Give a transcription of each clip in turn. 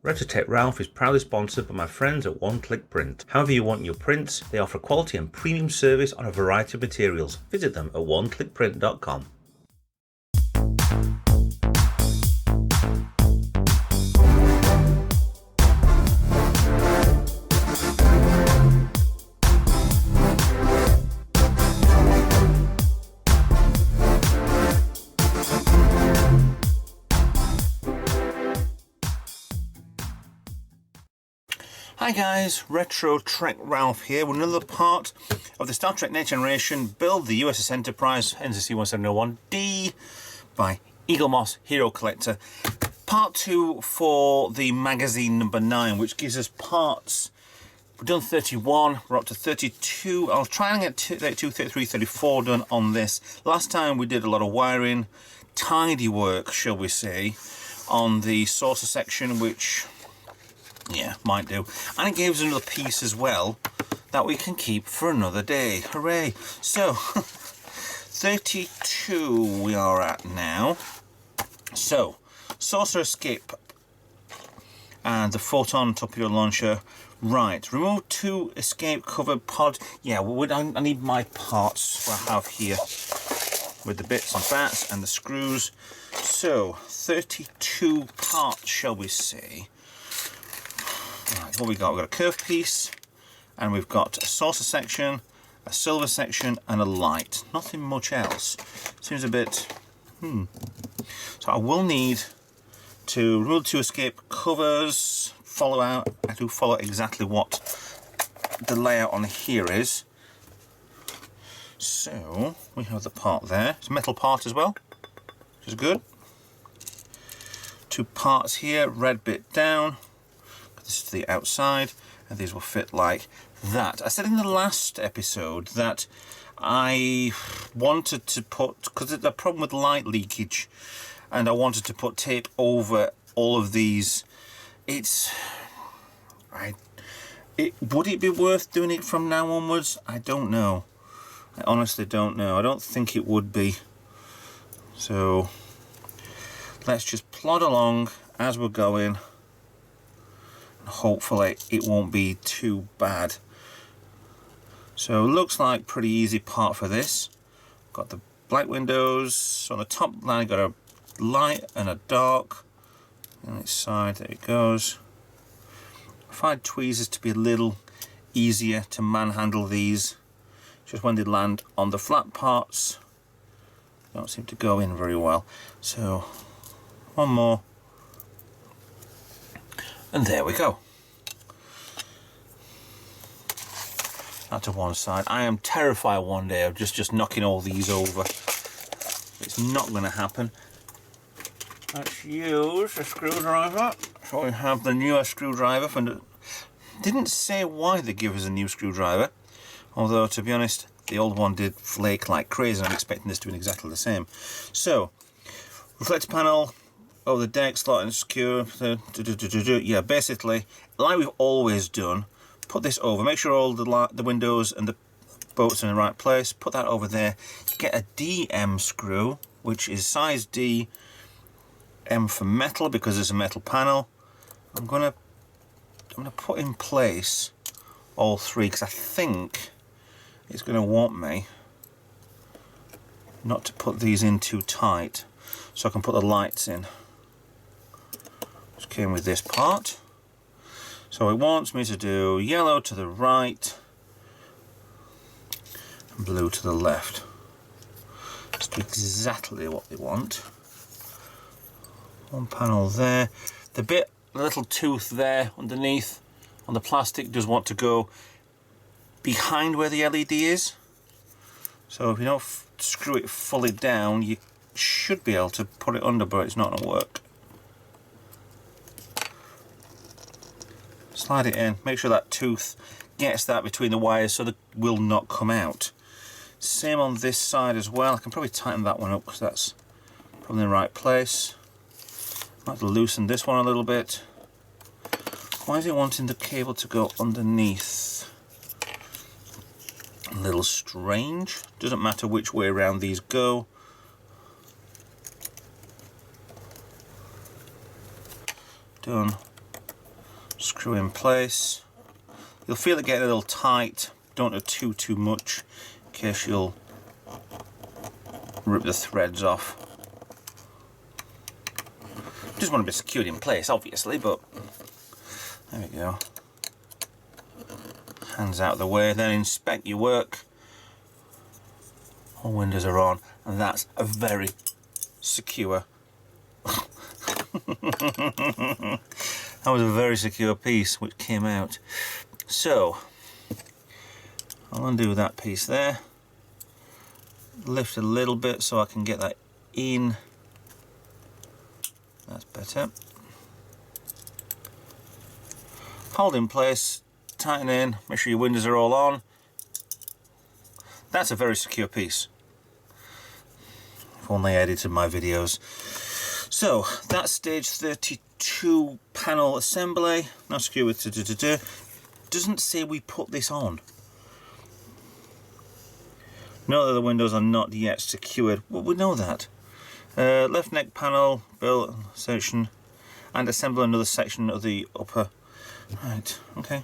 RetroTech Ralph is proudly sponsored by my friends at One Click Print. However you want your prints, they offer quality and premium service on a variety of materials. Visit them at oneclickprint.com. Hi guys, RetroTech Ralph here with another part of the Star Trek Next Generation Build the USS Enterprise NCC-1701D by Eaglemoss HeroCollector. Part 2 for the magazine number 9, which gives us parts. We've done 31, we're up to 32. I'll try and get 32, 33, 34 done on this. Last time we did a lot of wiring, tidy work, shall we say, on the saucer section, which... yeah, might do. And it gave us another piece as well that we can keep for another day. Hooray! So, 32 we are at now. So, saucer escape and the photon torpedo launcher. Right, remove 2 escape covered pod. Yeah, I need my parts I have here with the bits and bats and the screws. So, 32 parts, shall we say. Right, what we got? We've got a curved piece, and we've got a saucer section, a silver section, and a light. Nothing much else. Seems a bit... So I will need to remove 2 escape covers, follow out. I do follow exactly what the layout on here is. So, we have the part there. It's a metal part as well, which is good. 2 parts here, red bit down. This is the outside, and these will fit like that. I said in the last episode that I wanted to put, because there's a problem with light leakage, and I wanted to put tape over all of these. Would it be worth doing it from now onwards? I don't know. I honestly don't know. I don't think it would be. So let's just plod along as we're going. Hopefully it won't be too bad. So looks like pretty easy part for this. Got the black windows on the top line, got a light and a dark on its side. There it goes. I find tweezers to be a little easier to manhandle these, just when they land on the flat parts don't seem to go in very well. So one more. And there we go. That to one side. I am terrified one day of just knocking all these over. It's not going to happen. Let's use a screwdriver. So we have the newer screwdriver. Didn't say why they give us a new screwdriver. Although, to be honest, the old one did flake like crazy. I'm expecting this to be exactly the same. So, reflector panel. Oh, the deck slot and secure. Yeah, basically, like we've always done, put this over. Make sure all the windows and the bolts are in the right place. Put that over there. You get a DM screw, which is size D, M for metal because it's a metal panel. I'm gonna put in place all 3 because I think it's gonna want me not to put these in too tight, so I can put the lights in. Came with this part. So it wants me to do yellow to the right and blue to the left. Let's do exactly what they want. One panel there. The little tooth there underneath on the plastic does want to go behind where the LED is. So if you don't screw it fully down, you should be able to put it under, but it's not going to work. Slide it in, make sure that tooth gets that between the wires so that it will not come out. Same on this side as well. I can probably tighten that one up because that's probably in the right place. I have to loosen this one a little bit. Why is it wanting the cable to go underneath? A little strange. Doesn't matter which way around these go. Done. Screw in place. You'll feel it getting a little tight. Don't do too much in case you'll rip the threads off. Just want to be secured in place, obviously, but there we go. Hands out of the way, then inspect your work. All windows are on, and that's a very secure. That was a very secure piece which came out. So I'll undo that piece there. Lift a little bit so I can get that in. That's better. Hold in place, tighten in, make sure your windows are all on. That's a very secure piece. If only I edited my videos. So that's stage 32 panel assembly. Now secure with doesn't say we put this on. Note that the windows are not yet secured. Well, we know that. Left neck panel, build section, and assemble another section of the upper. Right, okay.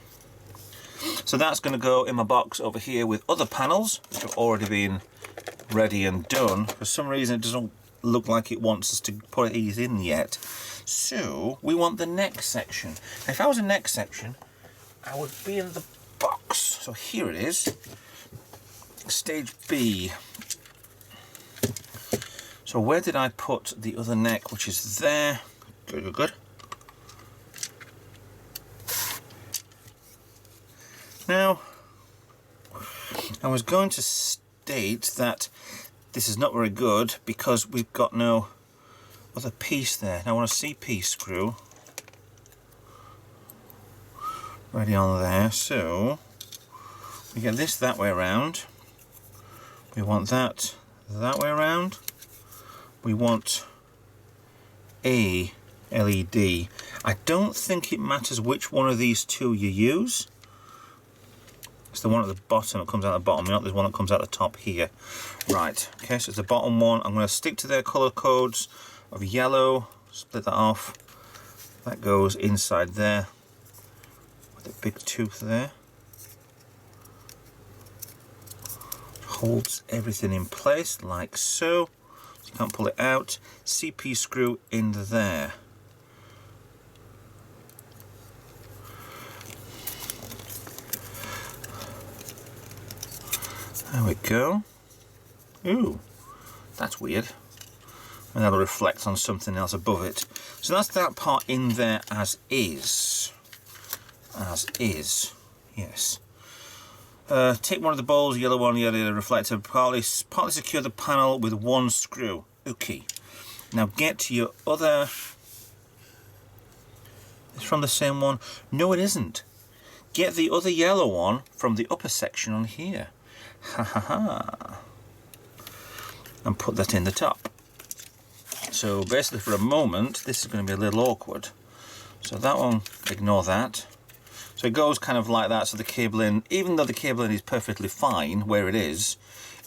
So that's going to go in my box over here with other panels, which have already been ready and done. For some reason it doesn't look like it wants us to put these in yet. So we want the neck section. Now, if I was a neck section, I would be in the box. So here it is. Stage B. So where did I put the other neck, which is there? Good, good, good. Now, I was going to state that this is not very good because we've got no other piece there. Now I want a CP screw ready on there, so we get this that way around. We want that way around. We want a LED. I don't think it matters which one of these two you use. It's the one at the bottom that comes out the bottom, not there's one that comes out the top here. Right, okay, so it's the bottom one. I'm going to stick to their colour codes of yellow, split that off. That goes inside there, with the big tooth there. Holds everything in place like so. You can't pull it out. CP screw in there. There we go. Ooh, that's weird. And that'll reflect on something else above it. So that's that part in there as is. As is, yes. Take one of the balls, yellow one, yellow reflector, partly secure the panel with one screw. Okay. Now get to your other. It's from the same one. No, it isn't. Get the other yellow one from the upper section on here. Ha ha ha. And put that in the top. So basically for a moment this is going to be a little awkward. So that one, ignore that. So it goes kind of like that, so the cabling, even though the cabling is perfectly fine where it is,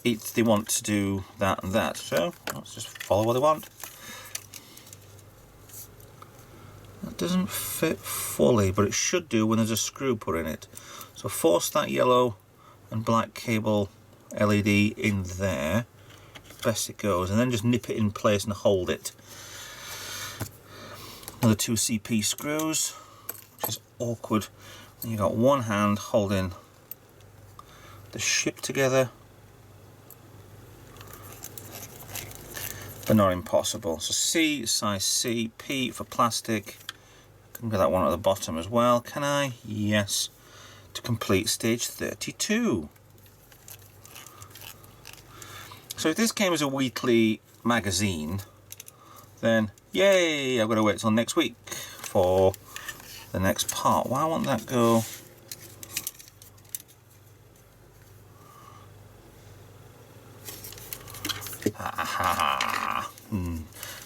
they want to do that and that. So let's just follow what they want. That doesn't fit fully, but it should do when there's a screw put in it. So force that yellow and black cable LED in there, best it goes, and then just nip it in place and hold it. Another two CP screws, which is awkward. And you've got one hand holding the ship together, but not impossible. So C, size C, P for plastic. I can get that one at the bottom as well, can I? Yes. To complete stage 32. So if this came as a weekly magazine, then yay, I've got to wait till next week for the next part. Why won't that go?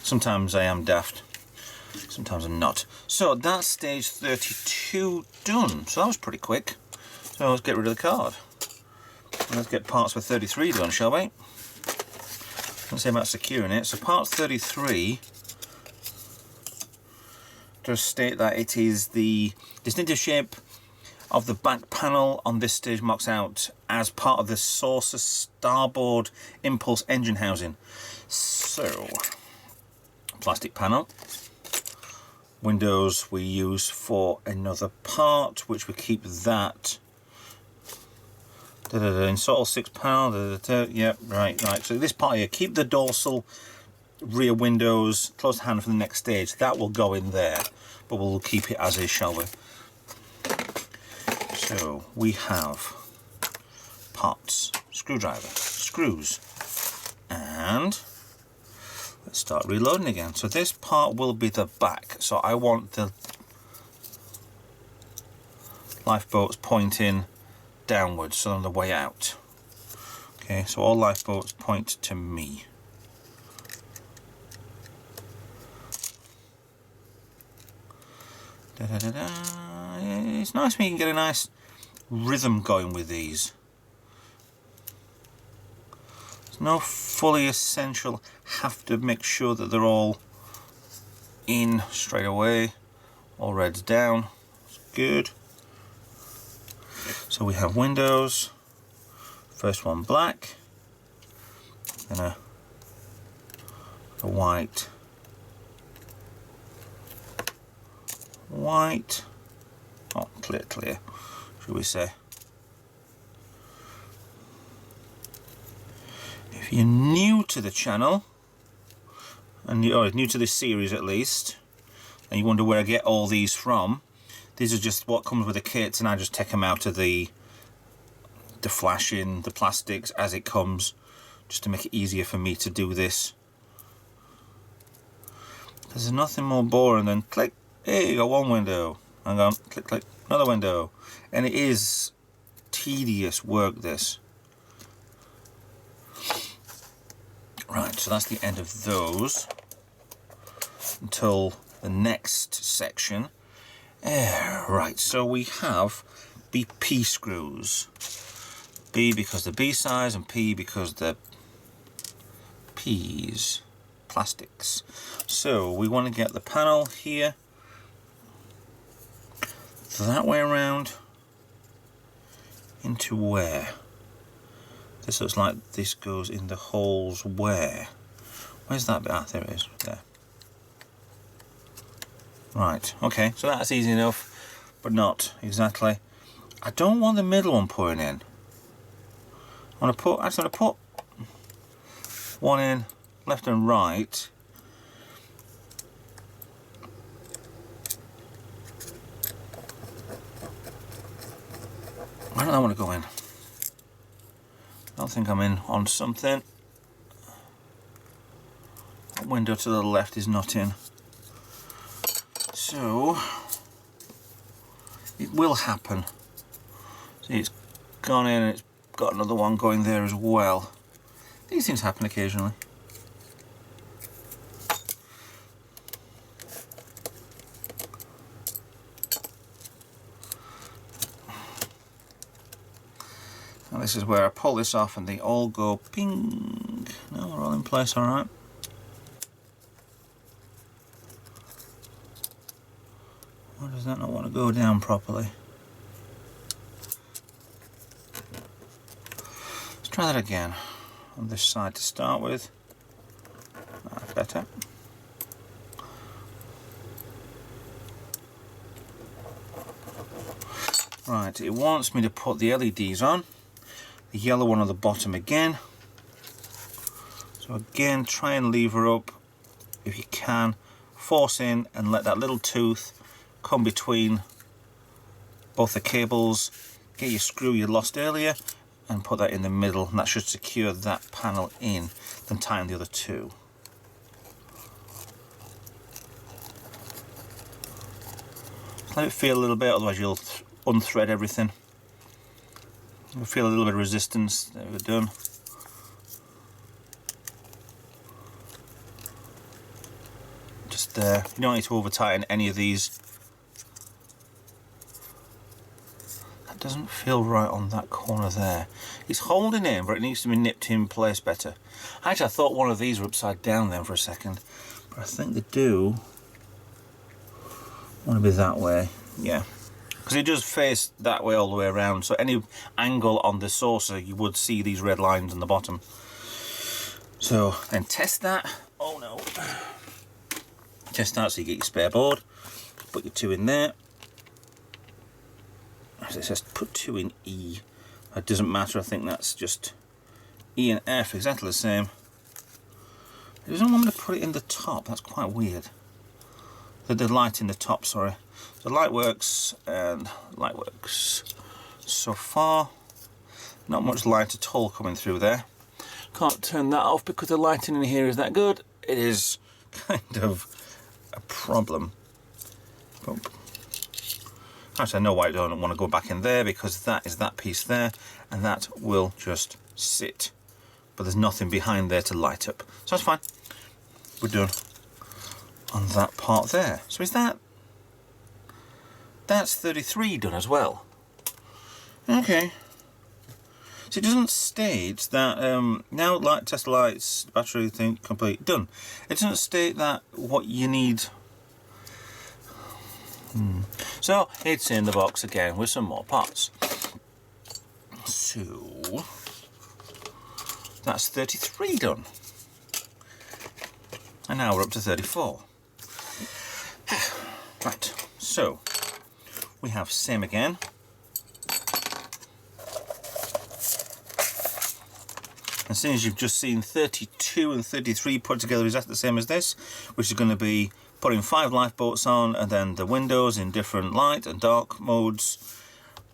Sometimes I am daft, sometimes I'm not. So that's stage 32 done. So that was pretty quick. So let's get rid of the card. Let's get parts for 33 done, shall we? Let's see about securing it. So parts 33 just state that it is the distinctive shape of the back panel on this stage marks out as part of the Saucer starboard impulse engine housing. So, plastic panel. Windows we use for another part, which we keep that. Insert all 6 panel. Yep, right. So this part here, keep the dorsal rear windows close to hand for the next stage. That will go in there, but we'll keep it as is, shall we? So we have parts, screwdriver, screws, and let's start reloading again. So this part will be the back. So I want the lifeboats pointing downwards, so on the way out. Okay, so all lifeboats point to me. It's nice when you can get a nice rhythm going with these. There's no fully essential have to make sure that they're all in straight away. All reds down. That's good. So we have windows. First one black, then a white. White, oh, clear, should we say. If you're new to the channel, and you're new to this series at least, and you wonder where I get all these from, these are just what comes with the kits, and I just take them out of the flashing, the plastics as it comes, just to make it easier for me to do this. There's nothing more boring than click. Hey, you got one window. Hang on, click, another window. And it is tedious work, this. Right, so that's the end of those. Until the next section. Right, so we have the P screws. B because the B size, and P because the P's. Plastics. So we want to get the panel here. That way around into where? This looks like this goes in the holes where? Where's that bit? Ah, there it is. There. Right, okay, so that's easy enough, but not exactly. I don't want the middle one putting in. I just want to put one in left and right. Where do I want to go in? I don't think I'm in on something. That window to the left is not in. So, it will happen. See, it's gone in and it's got another one going there as well. These things happen occasionally. And this is where I pull this off and they all go ping. No, we're all in place, alright. Why does that not want to go down properly? Let's try that again. On this side to start with. That's better. Right, it wants me to put the LEDs on. The yellow one on the bottom again. So again, try and lever up if you can. Force in and let that little tooth come between both the cables. Get your screw you lost earlier and put that in the middle, and that should secure that panel in. Then tighten the other two. Let it feel a little bit, otherwise you'll unthread everything. You'll feel a little bit of resistance. There we're done. Just there. You don't need to over tighten any of these. That doesn't feel right on that corner there. It's holding in, but it needs to be nipped in place better. Actually, I thought one of these were upside down then for a second, but I think they do. want to be that way, yeah. Because it does face that way all the way around, so any angle on the saucer you would see these red lines on the bottom. So then test that. Oh no. Test that so you get your spare board. Put your 2 in there. As it says, put 2 in E. It doesn't matter, I think that's just E and F, exactly the same. It doesn't want me to put it in the top, that's quite weird. The light in the top, sorry. So light works and light works. So far, not much light at all coming through there. Can't turn that off because the lighting in here is that good. It is kind of a problem. Oh. Actually, I know why I don't want to go back in there, because that is that piece there, and that will just sit. But there's nothing behind there to light up. So that's fine. We're done on that part there. So is that... That's 33 done as well. Okay. So it doesn't state that, now light test lights, battery thing complete, done. It doesn't state that what you need. So it's in the box again with some more parts. So that's 33 done. And now we're up to 34. Right, so we have same again. And since you've just seen 32 and 33 put together exactly the same as this, which is going to be putting 5 lifeboats on and then the windows in different light and dark modes,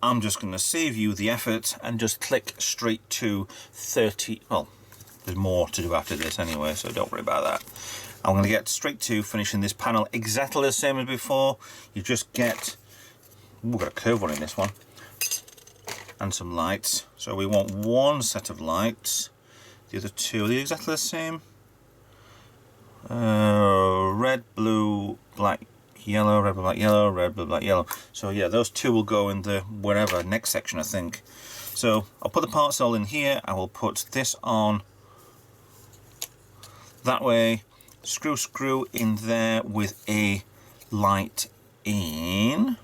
I'm just going to save you the effort and just click straight to 30. Well, there's more to do after this anyway, so don't worry about that. I'm going to get straight to finishing this panel exactly the same as before. You just get... We've got a curved one in this one. And some lights. So we want 1 set of lights. The other 2, are they exactly the same? Red, blue, black, yellow, red, blue, black, yellow, red, blue, black, yellow. So yeah, those 2 will go in the wherever, next section I think. So I'll put the parts all in here. I will put this on that way. Screw in there with a light in.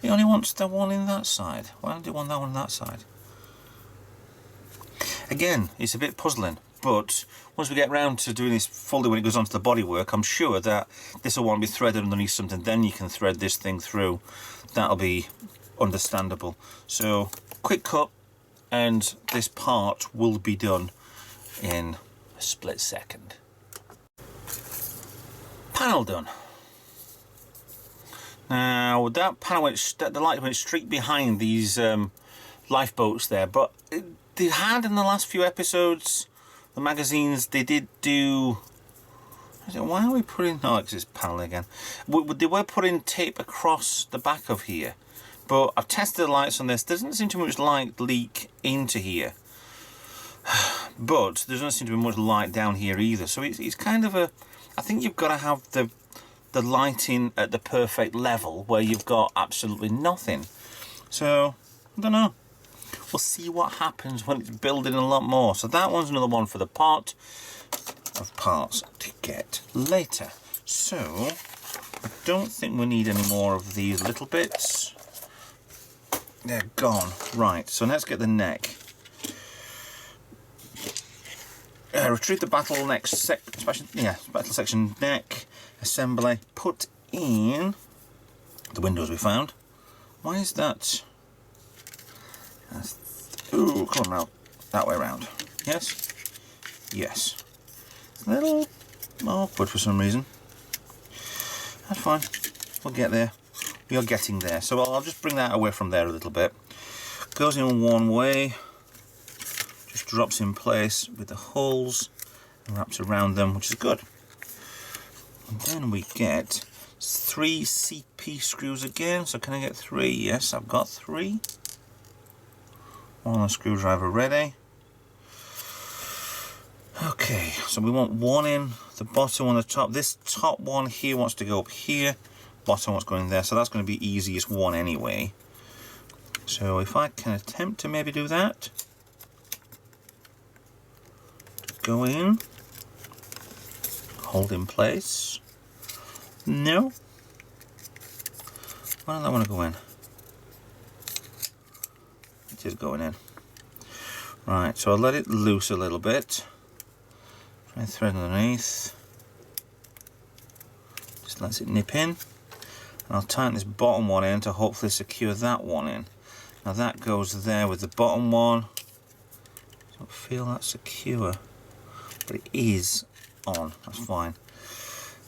He only wants the one in that side. Why don't you want that one on that side? Again, it's a bit puzzling, but once we get round to doing this fully when it goes onto the bodywork, I'm sure that this will want to be threaded underneath something, then you can thread this thing through. That'll be understandable. So, quick cut, and this part will be done in a split second. Panel done. Now that panel the light went straight behind these lifeboats there, but they had in the last few episodes, the magazines, they did do... Why are we putting... No, it's this panel again. They were putting tape across the back of here, but I've tested the lights on this. There doesn't seem too much light leak into here, but there doesn't seem to be much light down here either. So it's kind of a... I think you've got to have the lighting at the perfect level where you've got absolutely nothing. So, I don't know. We'll see what happens when it's building a lot more. So that one's another one for the part of parts to get later. So, I don't think we need any more of these little bits. They're gone. Right, so let's get the neck. Retrieve the battle section neck assembly. Put in the windows we found. Why is that? Ooh, come on now. That way around. Yes? Yes. It's a little awkward for some reason. That's fine. We'll get there. We are getting there. So I'll just bring that away from there a little bit. Goes in one way. Just drops in place with the holes and wraps around them, which is good. And then we get 3 CP screws again. So can I get 3? Yes, I've got 3. One screwdriver ready. Okay, so we want 1 in the bottom, on the top. This top one here wants to go up here. Bottom one's going there, so that's going to be easiest one anyway. So if I can attempt to maybe do that. Go in. Hold in place. No. Why don't I want to go in? It is going in. Right, so I'll let it loose a little bit. Try and thread underneath. Just lets it nip in. And I'll tighten this bottom one in to hopefully secure that one in. Now that goes there with the bottom one. Don't feel that secure, but it is on. That's fine.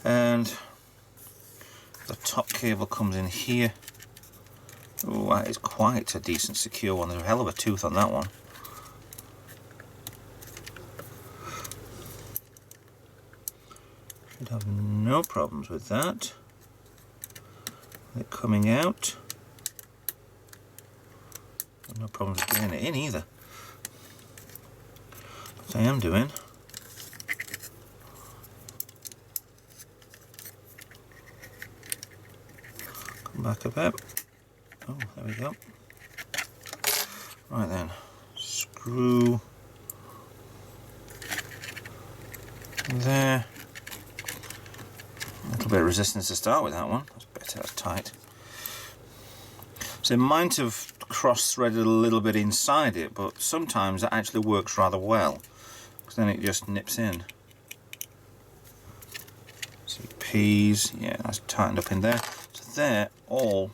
And the top cable comes in here. Oh, that is quite a decent secure one. There's a hell of a tooth on that one. Should have no problems with that. It coming out. No problems with getting it in either. What I am doing. Come back a bit. Oh, there we go. Right then, screw there. A little bit of resistance to start with that one. That's better, that's tight. So it might have cross-threaded a little bit inside it, but sometimes it actually works rather well, because then it just nips in. See, P's, yeah, that's tightened up in there. So they're all,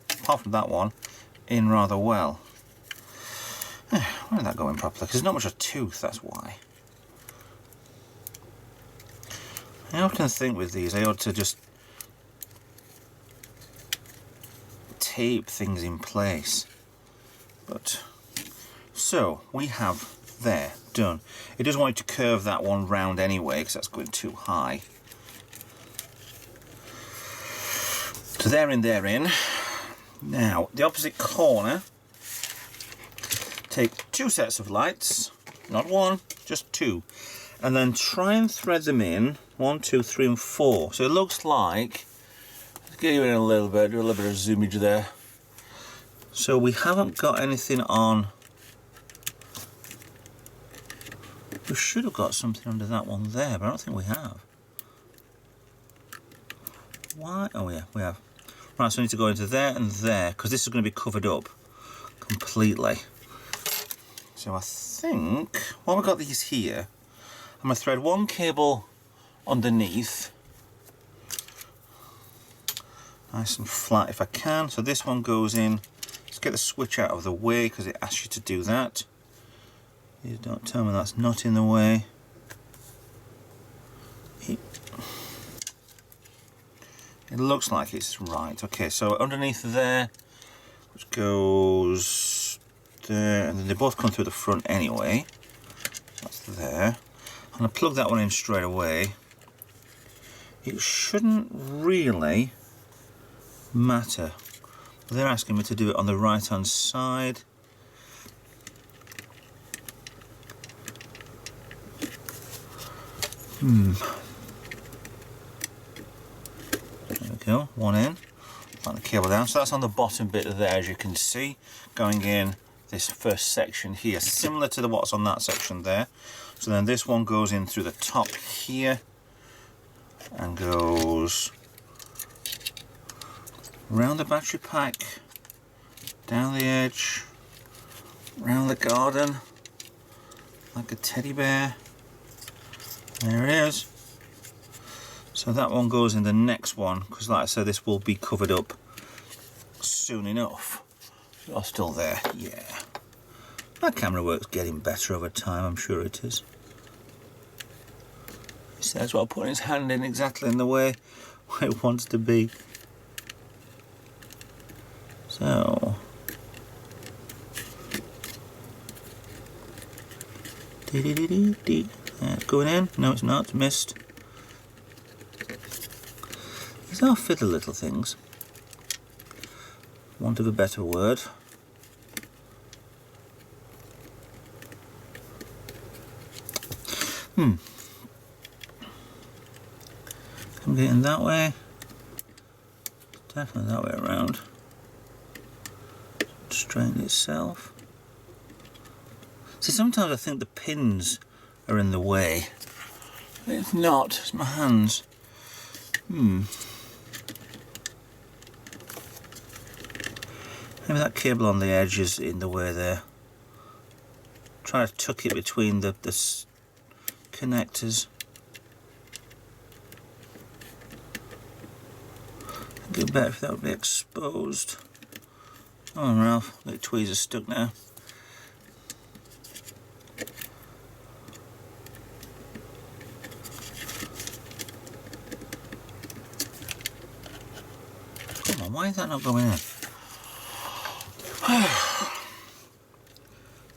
apart from that one, in rather well. Why did that go in properly? Because there's not much of a tooth, that's why. I often think with these I ought to just tape things in place. But so we have there done. It doesn't want it to curve that one round anyway because that's going too high. So they're in. Now the opposite corner, take two sets of lights, not one, just two, and then try and thread them in 1, 2, 3 and 4. So it looks like, let's get you in a little bit, do a little bit of zoomage there. So we haven't got anything on. We should have got something under that one there, but I don't think we have. Why? Oh yeah, we have. Right, so we need to go into there and there, because this is going to be covered up completely. So I think, while we've got these here, I'm going to thread one cable underneath. Nice and flat if I can. So this one goes in. Let's get the switch out of the way because it asks you to do that. Please don't tell me that's not in the way. It looks like it's right. Okay, so underneath there, which goes there, and then they both come through the front anyway. That's there. I'm going to plug that one in straight away. It shouldn't really matter. They're asking me to do it on the right hand side. There we go, one in. Put the cable down. So that's on the bottom bit there, as you can see, going in this first section here, similar to what's on that section there. So then this one goes in through the top here and goes around the battery pack, down the edge, around the garden, like a teddy bear. There it is. So that one goes in the next one, because like I said, this will be covered up soon enough. You're still there, yeah. My camera work's getting better over time, I'm sure it is. He says while putting his hand in exactly in the way where it wants to be. So, it's going in. No, it's not. It's missed. These are fiddly little things. Want of a better word. I'm getting that way. Definitely that way around. Straighten itself. See, sometimes I think the pins are in the way. It's not, it's my hands. Maybe that cable on the edge is in the way there. Try to tuck it between the connectors. It'd be better if that would be exposed. Oh, Ralph, the tweezer's stuck now. Come on, why is that not going in? Let's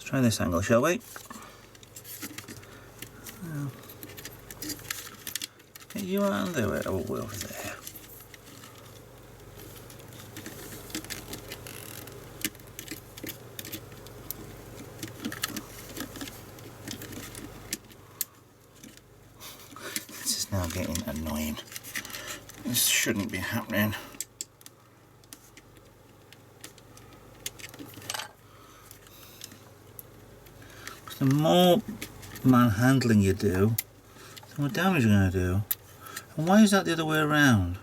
try this angle, shall we? Get you out of the way. Oh, we're over there. This is now getting annoying. This shouldn't be happening. The more manhandling you do, the more damage you're going to do. And why is that the other way around?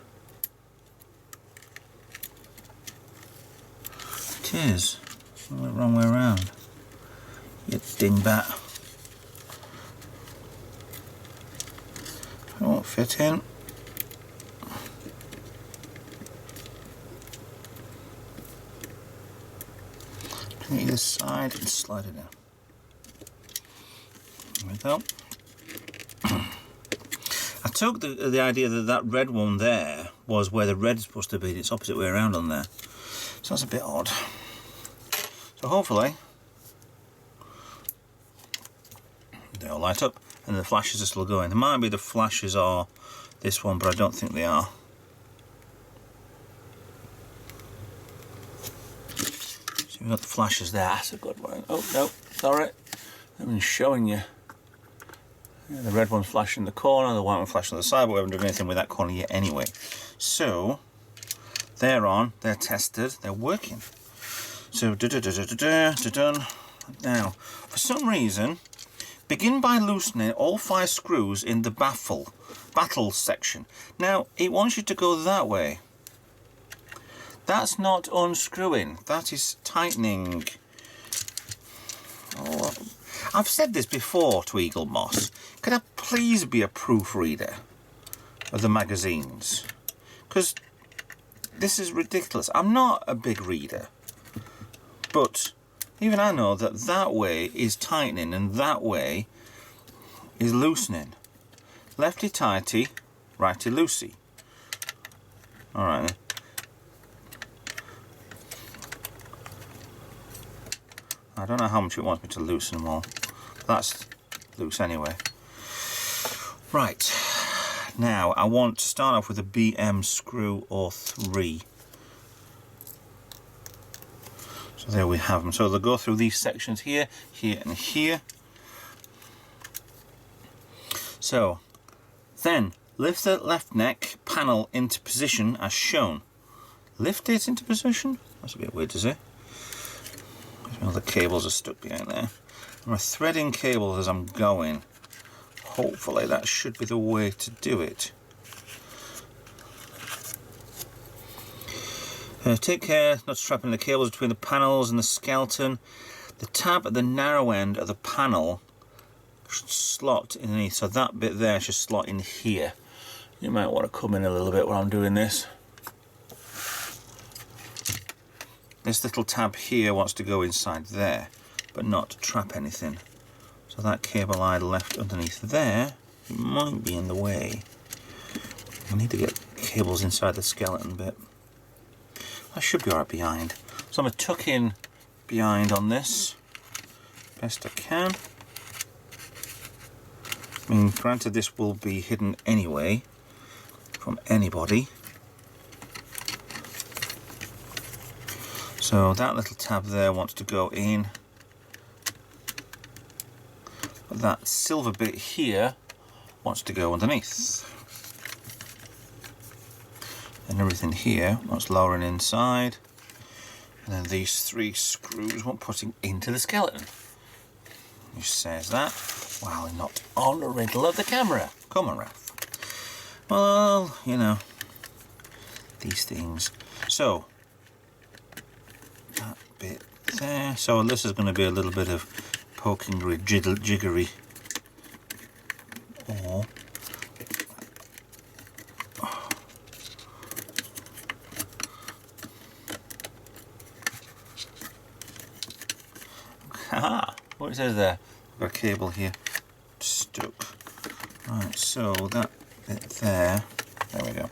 It is. It's the wrong way around. You dingbat. It won't fit in. Turn it either side and slide it down. There we go. I took the idea that that red one there was where the red's supposed to be, and it's opposite way around on there. So that's a bit odd. So hopefully they'll light up and the flashes are still going. There might be the flashes are this one, but I don't think they are. So we've got the flashes there. That's a good one. Oh no, sorry. I've been showing you. Yeah, the red one's flashing in the corner, the white one flashing on the side, but we haven't done anything with that corner yet anyway. So, they're on, they're tested, they're working. So, done. Now, for some reason, begin by loosening all 5 screws in the battle section. Now, it wants you to go that way. That's not unscrewing, that is tightening. Oh, I've said this before to Eaglemoss. Could I please be a proofreader of the magazines? Because this is ridiculous. I'm not a big reader, but even I know that that way is tightening and that way is loosening. Lefty tighty, righty loosey. All right then. I don't know how much it wants me to loosen them all. That's loose anyway. Right, now I want to start off with a BM screw or 3. So there we have them. So they'll go through these sections here, here and here. So then lift the left neck panel into position as shown. Lift it into position? That's a bit weird to say. All the cables are stuck behind there. I'm threading cables as I'm going. Hopefully that should be the way to do it. Take care not to trap in the cables between the panels and the skeleton. The tab at the narrow end of the panel should slot underneath, so that bit there should slot in here. You might want to come in a little bit while I'm doing this. This little tab here wants to go inside there, but not to trap anything. So that cable I left underneath there, it might be in the way. I need to get cables inside the skeleton bit. I should be alright behind. So I'm going to tuck in behind on this, best I can. I mean, granted this will be hidden anyway from anybody. So that little tab there wants to go in. But that silver bit here wants to go underneath. And everything here wants lowering inside. And then these 3 screws want putting into the skeleton. Who says that while not on the riddle of the camera? Come on, Ralph. Well, you know, these things. So, bit there. So this is going to be a little bit of poking jiggery. Or haha, what it says there? I've got a cable here stuck. Right, so that bit there we go.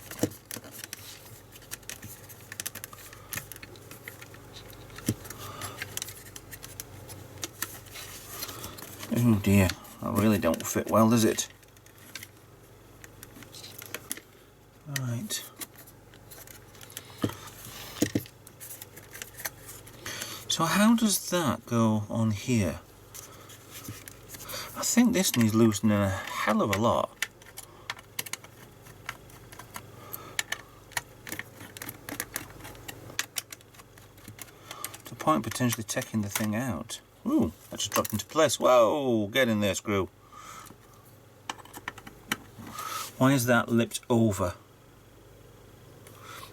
Oh dear, that really don't fit well, does it? Right. So how does that go on here? I think this needs loosening a hell of a lot. To the point of potentially taking the thing out. Ooh, that just dropped into place. Whoa, get in there, screw. Why is that lipped over?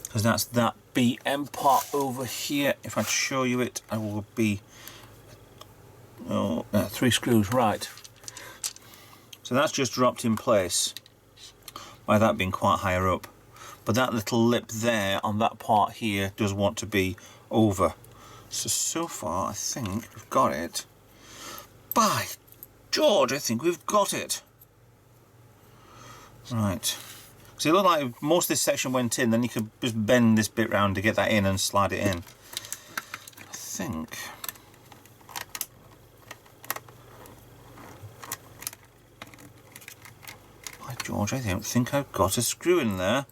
Because that's that BM part over here. If I show you it, I will be 3 screws, right. So that's just dropped in place by that being quite higher up. But that little lip there on that part here does want to be over. So far I think we've got it. By George, I think we've got it. Right. So it looked like most of this section went in, then you could just bend this bit round to get that in and slide it in. I think. By George, I don't think I've got a screw in there.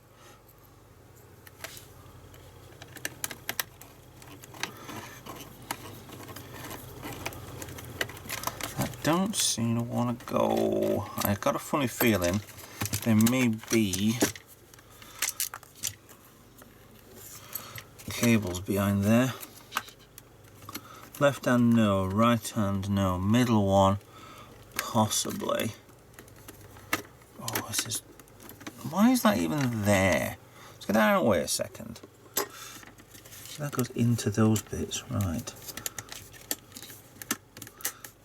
Don't seem to want to go. I've got a funny feeling there may be cables behind there. Left hand no, right hand no, middle one possibly. Oh, this is. Why is that even there? Let's get out of the way a second. So that goes into those bits, right.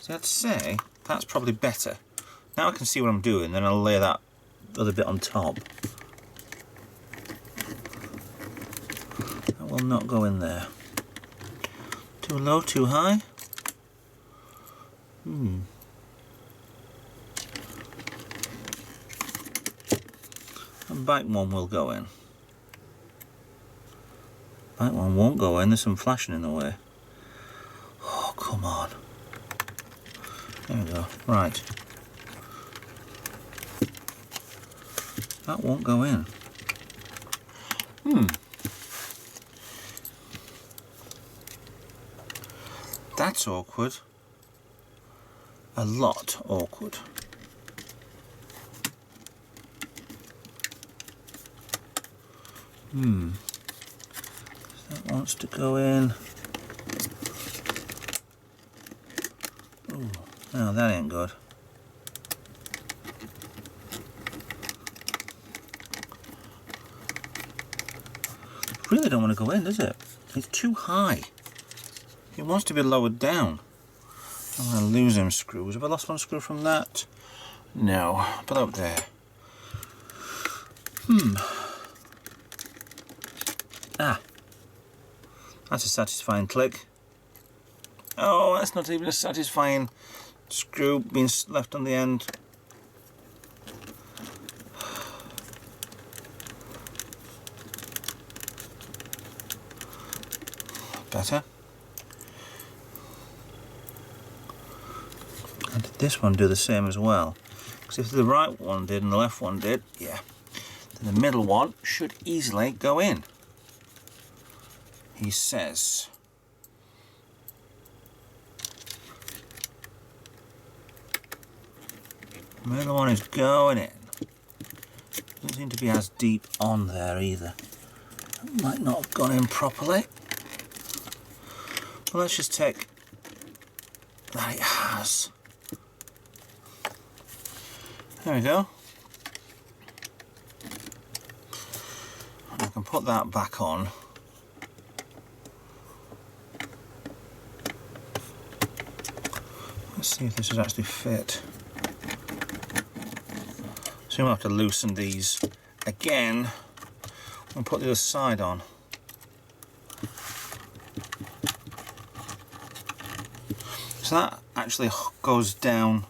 So I'd say that's probably better. Now I can see what I'm doing, then I'll lay that other bit on top. That will not go in there. Too low, too high? And back one will go in. Back one won't go in, there's some flashing in the way. Oh, come on. There we go, right. That won't go in. That's awkward. A lot awkward. That wants to go in. Ooh, no, that ain't good. Really don't want to go in, does it? It's too high. It wants to be lowered down. I'm going to lose them screws. Have I lost one screw from that? No, but up there. Ah. That's a satisfying click. Oh, that's not even a satisfying screw being left on the end. Better. And did this one do the same as well? Because if the right one did and the left one did, yeah, then the middle one should easily go in. He says. The middle one is going in. Doesn't seem to be as deep on there either. That might not have gone in properly. Well, let's just take that it has. There we go. I can put that back on. Let's see if this is actually fit. So we'll have to loosen these again and put the other side on. So that actually goes down.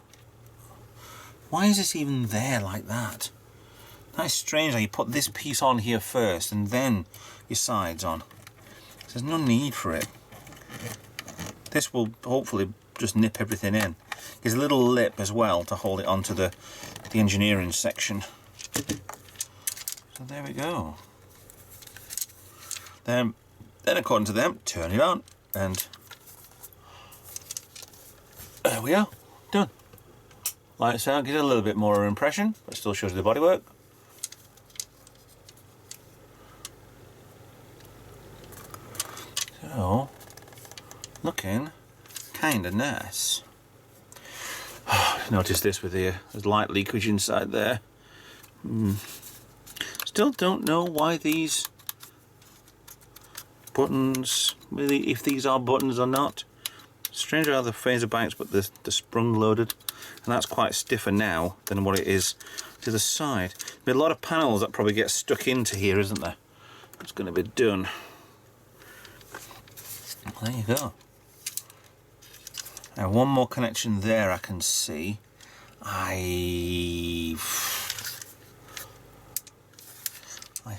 Why is this even there like that? That is strange how you put this piece on here first and then your sides on. There's no need for it. This will hopefully just nip everything in. There's a little lip as well to hold it onto the engineering section. So there we go. Then according to them, turn it on and there we are, done. Lights out, gives it a little bit more impression, but still shows you the bodywork. So, looking kind of nice. Notice this with here, there's light leakage inside there. Still don't know why these buttons, really, if these are buttons or not. Strange how the phaser banks, but the sprung loaded, and that's quite stiffer now than what it is to the side. There'll be a lot of panels that probably get stuck into here, isn't there? It's going to be done. There you go. Now one more connection there I can see. I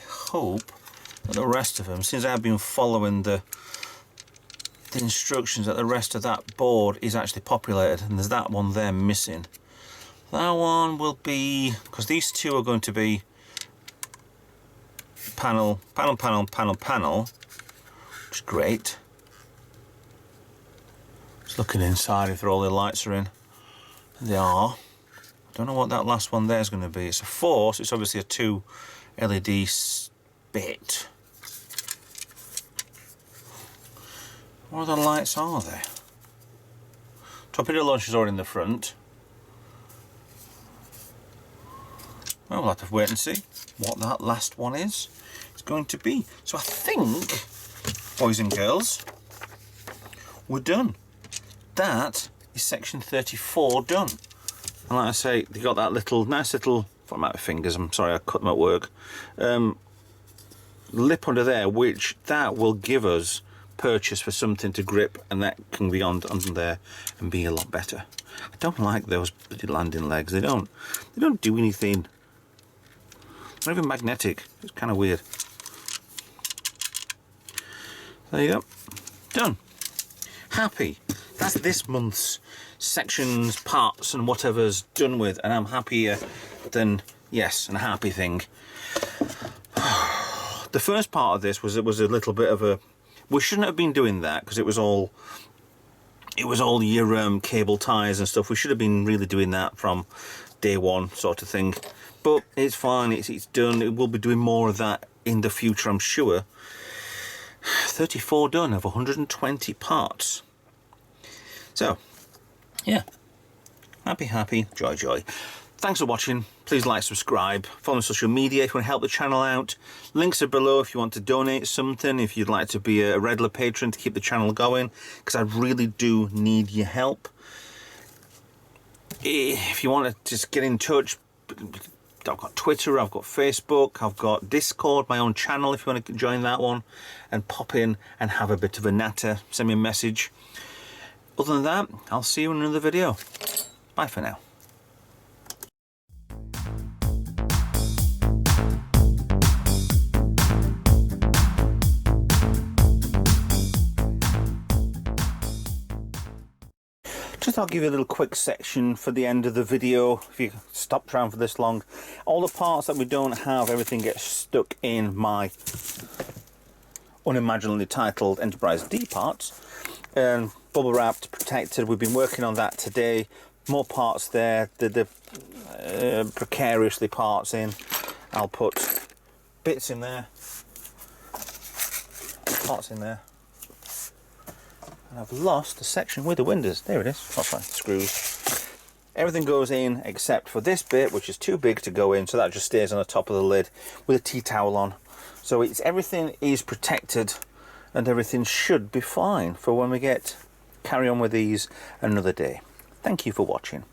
hope that the rest of them, since I've been following the instructions, that the rest of that board is actually populated, and there's that one there missing. That one will be, because these two are going to be panel, which is great. Just looking inside if all the lights are in. They are. I don't know what that last one there is going to be. It's a 4, so it's obviously a 2 LED bit. What other lights are there? Torpedo launch is already in the front. Well, we'll have to wait and see what that last one is. It's going to be. So I think, boys and girls, we're done. That is section 34 done. And like I say, they got that little, nice little, for my fingers, I'm sorry I cut them at work, lip under there, which that will give us purchase for something to grip, and that can be on there and be a lot better. I don't like those landing legs. They don't do anything. They're not even magnetic. It's kind of weird. There you go. Done. Happy. That's this month's sections, parts and whatever's done with, and I'm happier than, yes, and a happy thing. The first part of this was, it was a little bit of a, we shouldn't have been doing that because it was all your cable ties and stuff. We should have been really doing that from day one, sort of thing. But it's fine, it's done. It will be doing more of that in the future, I'm sure. 34 done of 120 parts. So, yeah, happy, joy. Thanks for watching. Please like, subscribe, follow me on social media if you want to help the channel out. Links are below if you want to donate something, if you'd like to be a regular patron to keep the channel going, because I really do need your help. If you want to just get in touch, I've got Twitter, I've got Facebook, I've got Discord, my own channel if you want to join that one, and pop in and have a bit of a natter, send me a message. Other than that, I'll see you in another video. Bye for now. Just I'll give you a little quick section for the end of the video, if you stopped around for this long. All the parts that we don't have, everything gets stuck in my unimaginably titled Enterprise D parts. And bubble wrapped, protected. We've been working on that today. More parts there, the precariously parts in. I'll put bits in there, parts in there. And I've lost the section with the windows. There it is. That's right, screws. Everything goes in except for this bit, which is too big to go in, so that just stays on the top of the lid with a tea towel on. So it's, everything is protected, and everything should be fine for when we carry on with these another day. Thank you for watching.